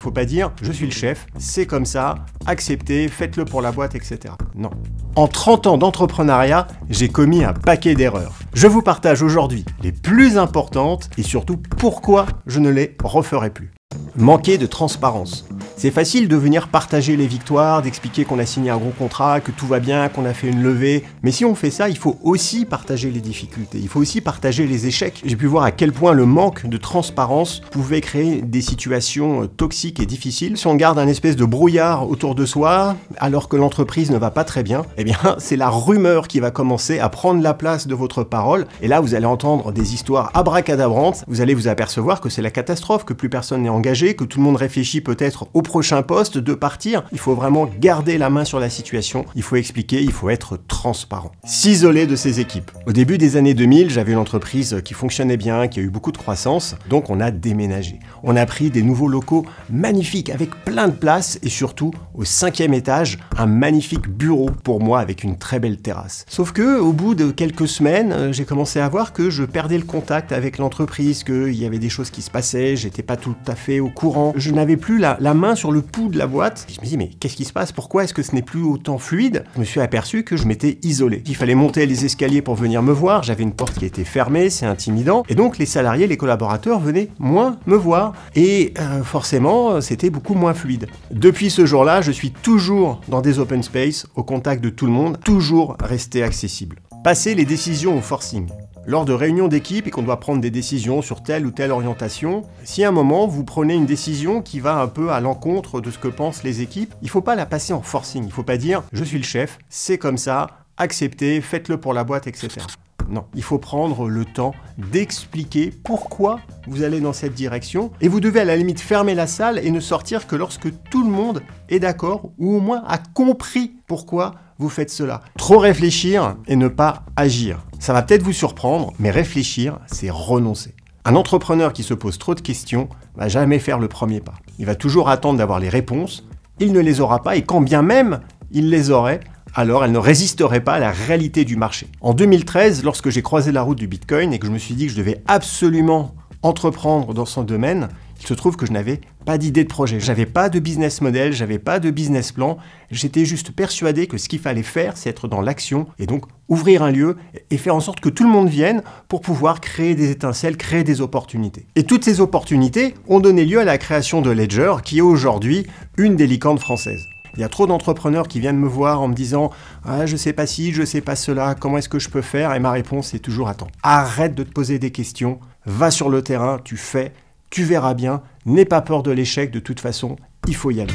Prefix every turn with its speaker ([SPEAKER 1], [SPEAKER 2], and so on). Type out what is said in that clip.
[SPEAKER 1] Faut pas dire « je suis le chef, c'est comme ça, acceptez, faites-le pour la boîte, etc. » Non. En 30 ans d'entrepreneuriat, j'ai commis un paquet d'erreurs. Je vous partage aujourd'hui les plus importantes et surtout pourquoi je ne les referai plus. Manquer de transparence. C'est facile de venir partager les victoires, d'expliquer qu'on a signé un gros contrat, que tout va bien, qu'on a fait une levée. Mais si on fait ça, il faut aussi partager les difficultés, il faut aussi partager les échecs. J'ai pu voir à quel point le manque de transparence pouvait créer des situations toxiques et difficiles. Si on garde un espèce de brouillard autour de soi, alors que l'entreprise ne va pas très bien, eh bien c'est la rumeur qui va commencer à prendre la place de votre parole. Et là, vous allez entendre des histoires abracadabrantes. Vous allez vous apercevoir que c'est la catastrophe, que plus personne n'est engagé, que tout le monde réfléchit peut-être au prochain poste, de partir. Il faut vraiment garder la main sur la situation, il faut expliquer, il faut être transparent. S'isoler de ses équipes. Au début des années 2000, j'avais une entreprise qui fonctionnait bien, qui a eu beaucoup de croissance, donc on a déménagé. On a pris des nouveaux locaux magnifiques, avec plein de places, et surtout, au 5e étage, un magnifique bureau pour moi, avec une très belle terrasse. Sauf que, au bout de quelques semaines, j'ai commencé à voir que je perdais le contact avec l'entreprise, qu'il y avait des choses qui se passaient, j'étais pas tout à fait au courant, je n'avais plus la main sur le pouls de la boîte. Je me dis mais qu'est-ce qui se passe? Pourquoi est-ce que ce n'est plus autant fluide? Je me suis aperçu que je m'étais isolé. Il fallait monter les escaliers pour venir me voir, j'avais une porte qui était fermée, c'est intimidant, et donc les salariés, les collaborateurs venaient moins me voir, et forcément c'était beaucoup moins fluide. Depuis ce jour-là, je suis toujours dans des open space, au contact de tout le monde, toujours rester accessible. Passer les décisions au forcing. Lors de réunions d'équipe et qu'on doit prendre des décisions sur telle ou telle orientation, si à un moment vous prenez une décision qui va un peu à l'encontre de ce que pensent les équipes, il ne faut pas la passer en forcing, il ne faut pas dire « je suis le chef, c'est comme ça, acceptez, faites-le pour la boîte, etc. » Non, il faut prendre le temps d'expliquer pourquoi vous allez dans cette direction et vous devez à la limite fermer la salle et ne sortir que lorsque tout le monde est d'accord ou au moins a compris pourquoi vous faites cela. Trop réfléchir et ne pas agir. Ça va peut-être vous surprendre, mais réfléchir, c'est renoncer. Un entrepreneur qui se pose trop de questions va jamais faire le premier pas. Il va toujours attendre d'avoir les réponses, il ne les aura pas et quand bien même il les aurait, alors elle ne résisterait pas à la réalité du marché. En 2013, lorsque j'ai croisé la route du Bitcoin et que je me suis dit que je devais absolument entreprendre dans son domaine, il se trouve que je n'avais pas d'idée de projet, j'avais pas de business model, j'avais pas de business plan, j'étais juste persuadé que ce qu'il fallait faire, c'est être dans l'action et donc ouvrir un lieu et faire en sorte que tout le monde vienne pour pouvoir créer des étincelles, créer des opportunités. Et toutes ces opportunités ont donné lieu à la création de Ledger, qui est aujourd'hui une des licornes françaises. Il y a trop d'entrepreneurs qui viennent me voir en me disant « Ah, je sais pas ci, je sais pas cela, comment est-ce que je peux faire ?» Et ma réponse est toujours « Attends, arrête de te poser des questions, va sur le terrain, tu fais, tu verras bien, n'aie pas peur de l'échec, de toute façon, il faut y aller. »